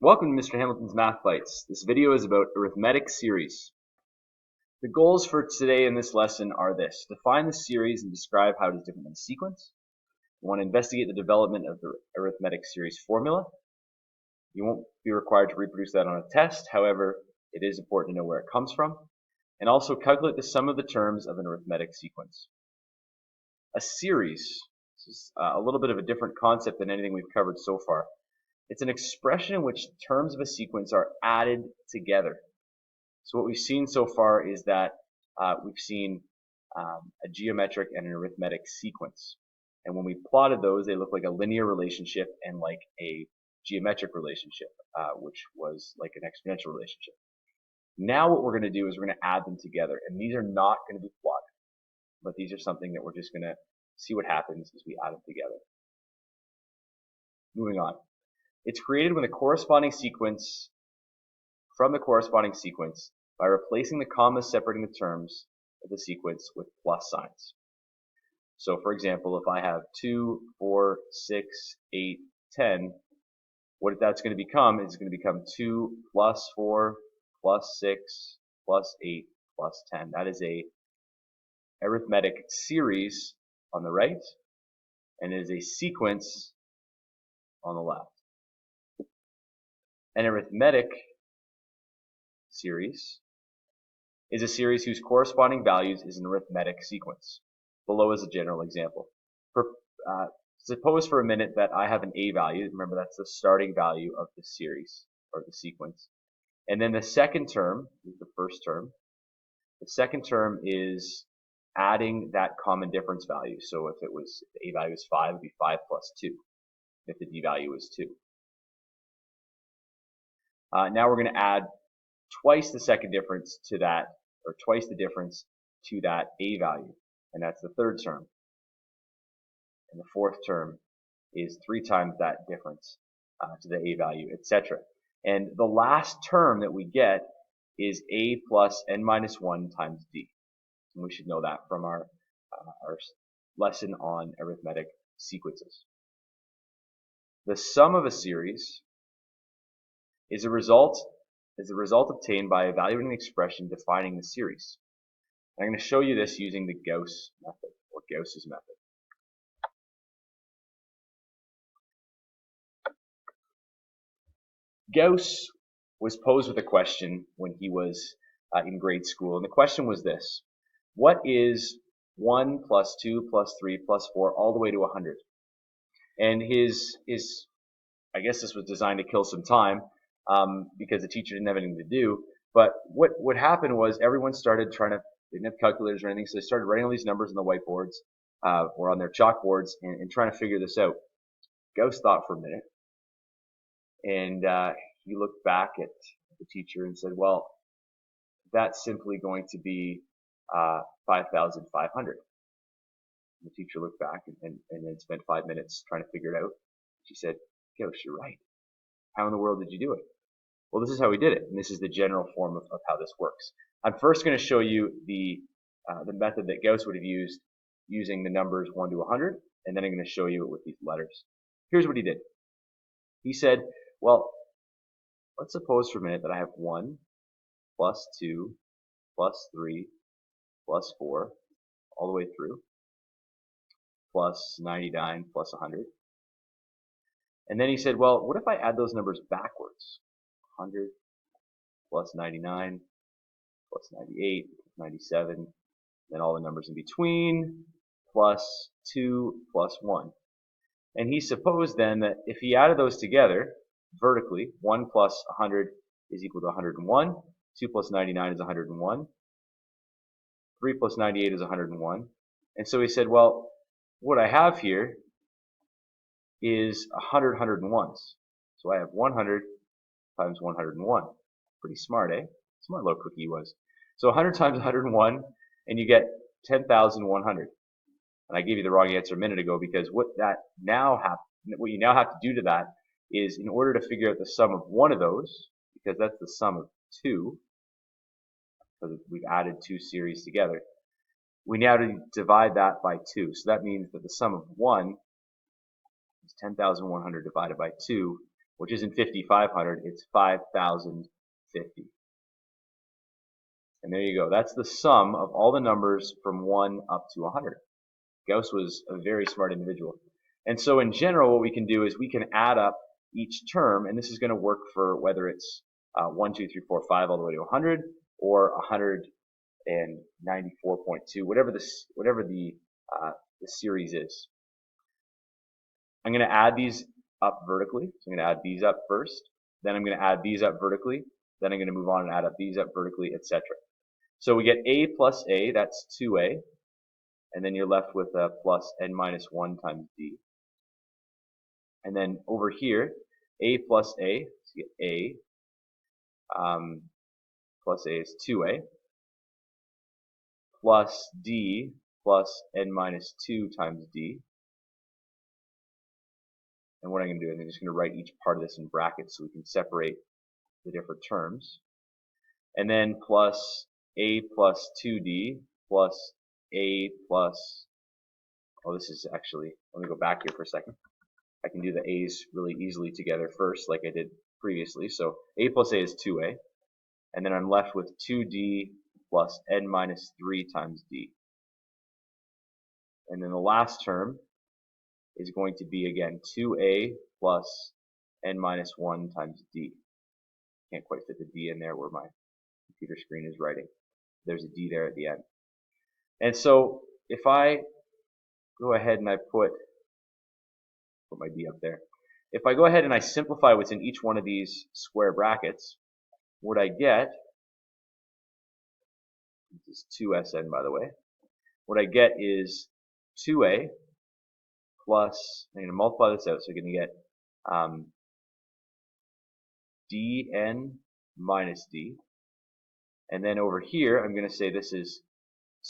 Welcome to Mr. Hamilton's Math Bites. This video is about arithmetic series. The goals for today in this lesson are this: define the series and describe how it is different than a sequence. You want to investigate the development of the arithmetic series formula. You won't be required to reproduce that on a test, however, it is important to know where it comes from. And also calculate the sum of the terms of an arithmetic sequence. A series, this is a little bit of a different concept than anything we've covered so far. It's an expression in which terms of a sequence are added together. So what we've seen so far is that we've seen a geometric and an arithmetic sequence. And when we plotted those, they look like a linear relationship and like a geometric relationship, which was like an exponential relationship. Now what we're going to do is we're going to add them together. And these are not going to be plotted, but these are something that we're just going to see what happens as we add them together. Moving on. It's created when the corresponding sequence from the corresponding sequence by replacing the commas separating the terms of the sequence with plus signs. So for example, if I have 2, 4, 6, 8, 10, what that's going to become is going to become 2 plus 4 plus 6 plus 8 plus 10. That is a arithmetic series on the right, and it is a sequence on the left. An arithmetic series is a series whose corresponding values is an arithmetic sequence. Below is a general example. Suppose for a minute that I have an a value. Remember, that's the starting value of the series or the sequence. And then the second term is the first term. The second term is adding that common difference value. So if the a value is 5, it would be 5 plus 2. If the d value is 2. Now we're going to add twice the second difference to that, or twice the difference to that a value, and that's the third term. And the fourth term is 3 times that difference to the a value, etc. And the last term that we get is a plus n minus 1 times d. And we should know that from our lesson on arithmetic sequences. The sum of a series is a result obtained by evaluating the expression defining the series. I'm going to show you this using the Gauss method, or Gauss's method. Gauss was posed with a question when he was in grade school, and the question was this: what is 1 plus 2 plus 3 plus 4 all the way to 100? And I guess this was designed to kill some time, because the teacher didn't have anything to do. But what happened was everyone started they didn't have calculators or anything, so they started writing all these numbers on the whiteboards or on their chalkboards and trying to figure this out. Gauss thought for a minute, and he looked back at the teacher and said, well, that's simply going to be 5,500. The teacher looked back and then spent 5 minutes trying to figure it out. She said, Gauss, you're right. How in the world did you do it? Well, this is how we did it, and this is the general form of how this works. I'm first going to show you the method that Gauss would have used using the numbers 1 to 100, and then I'm going to show you it with these letters. Here's what he did. He said, well, let's suppose for a minute that I have 1 plus 2 plus 3 plus 4 all the way through, plus 99 plus 100. And then he said, well, what if I add those numbers backwards? 100 plus 99 plus 98 plus 97, then all the numbers in between, plus 2 plus 1. And he supposed then that if he added those together vertically, 1 plus 100 is equal to 101, 2 plus 99 is 101, 3 plus 98 is 101. And so he said, well, what I have here is 100 101s. So I have 100 times 101. Pretty smart, eh? Smart little cookie he was. So 100 times 101, and you get 10,100. And I gave you the wrong answer a minute ago, because what you now have to do to that is, in order to figure out the sum of one of those, because that's the sum of 2, because we've added 2 series together, we now divide that by 2. So that means that the sum of 1 is 10,100 divided by 2, which isn't 5,500, it's 5,050. And there you go. That's the sum of all the numbers from 1 up to 100. Gauss was a very smart individual. And so in general, what we can do is we can add up each term, and this is going to work for whether it's 1, 2, 3, 4, 5 all the way to 100, or 194.2, whatever the series is. I'm going to add these up vertically. So I'm going to add these up first, then I'm going to add these up vertically, then I'm going to move on and add up these up vertically, etc. So we get a plus a, that's 2a, and then you're left with a plus n minus 1 times d. And then over here, a plus a, so you get a plus a is 2a, plus d plus n minus 2 times d. And what I'm going to do is I'm just going to write each part of this in brackets so we can separate the different terms. And then plus a plus 2d plus a plus, oh, this is actually, let me go back here for a second. I can do the a's really easily together first like I did previously. So a plus a is 2a. And then I'm left with 2d plus n minus 3 times d. And then the last term is going to be, again, 2a plus n minus 1 times d. Can't quite fit the d in there where my computer screen is writing. There's a d there at the end. And so if I go ahead and I put my d up there. If I go ahead and I simplify what's in each one of these square brackets, what I get, this is 2sn by the way, what I get is 2a plus, I'm going to multiply this out, so you're going to get dn minus d. And then over here, I'm going to say this is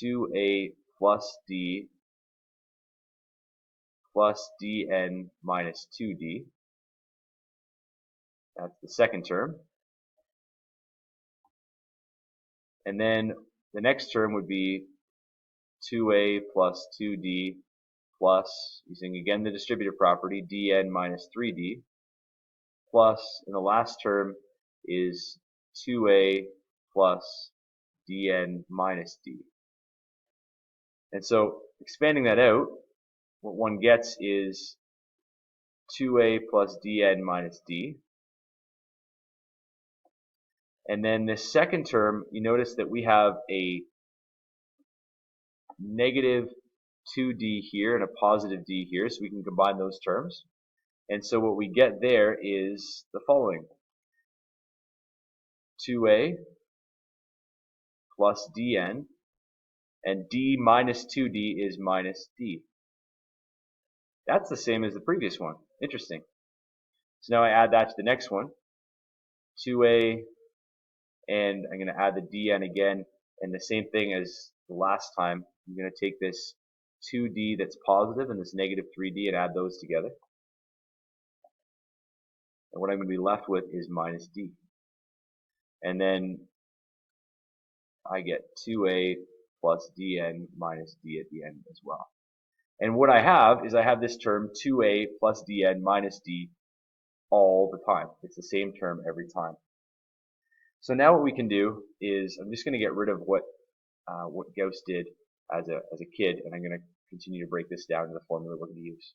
2a plus d plus dn minus 2d. That's the second term. And then the next term would be 2a plus 2d plus, using again the distributive property, dn minus 3d, plus, and the last term is 2a plus dn minus d. And so expanding that out, what one gets is 2a plus dn minus d. And then this second term, you notice that we have a negative 2d here and a positive d here, so we can combine those terms. And so what we get there is the following. 2a plus dn, and d minus 2d is minus d. That's the same as the previous one. Interesting. So now I add that to the next one. 2a, and I'm going to add the dn again, and the same thing as the last time. I'm going to take this 2d that's positive and this negative 3d and add those together. And what I'm going to be left with is minus d. And then I get 2a plus dn minus d at the end as well. And what I have is I have this term 2a plus dn minus d all the time. It's the same term every time. So now what we can do is I'm just going to get rid of what Gauss did as a kid, and I'm going to continue to break this down to the formula we're going to use.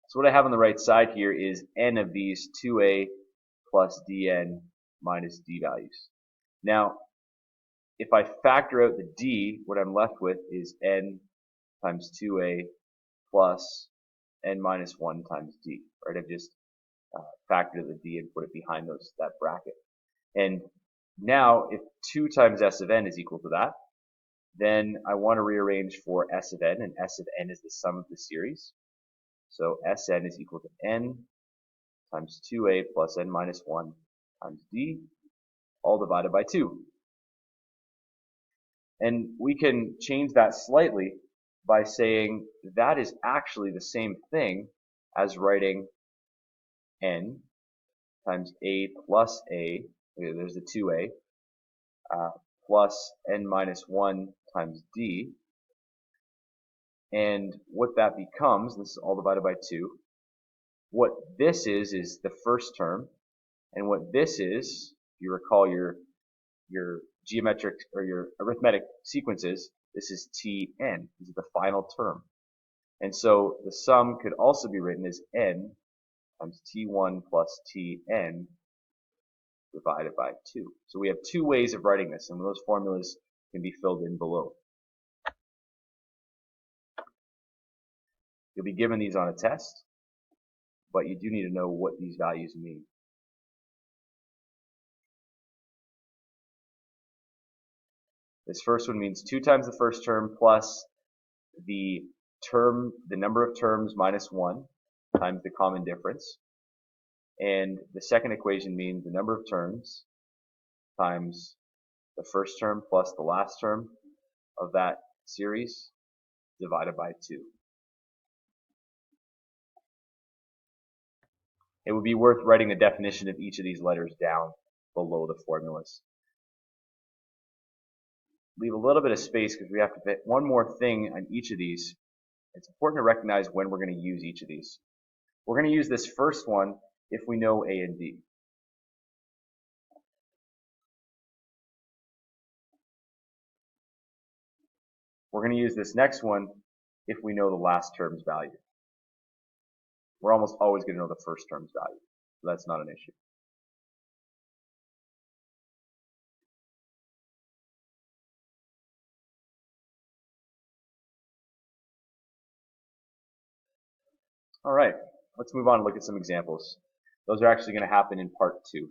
So what I have on the right side here is n of these 2a plus dn minus d values. Now, if I factor out the d, what I'm left with is n times 2a plus n minus 1 times d. Right? I've just factored the d and put it behind that bracket. And now, if 2 times s of n is equal to that, then I want to rearrange for s of n, and s of n is the sum of the series. So Sn is equal to n times 2a plus n minus 1 times d, all divided by 2. And we can change that slightly by saying that is actually the same thing as writing n times a plus a, okay, there's the 2a, plus n minus 1 times d. And what that becomes, this is all divided by 2, what this is the first term, and what this is, if you recall your geometric or your arithmetic sequences, this is Tn. This is the final term. And so the sum could also be written as n times T1 plus Tn divided by 2. So we have two ways of writing this, and those formulas can be filled in below. You'll be given these on a test, but you do need to know what these values mean. This first one means 2 times the first term plus the number of terms minus 1 times the common difference. And the second equation means the number of terms times the first term plus the last term of that series divided by 2. It would be worth writing the definition of each of these letters down below the formulas. Leave a little bit of space because we have to fit one more thing on each of these. It's important to recognize when we're going to use each of these. We're going to use this first one if we know A and D. We're going to use this next one if we know the last term's value. We're almost always going to know the first term's value, so that's not an issue. All right, let's move on and look at some examples. Those are actually going to happen in part 2.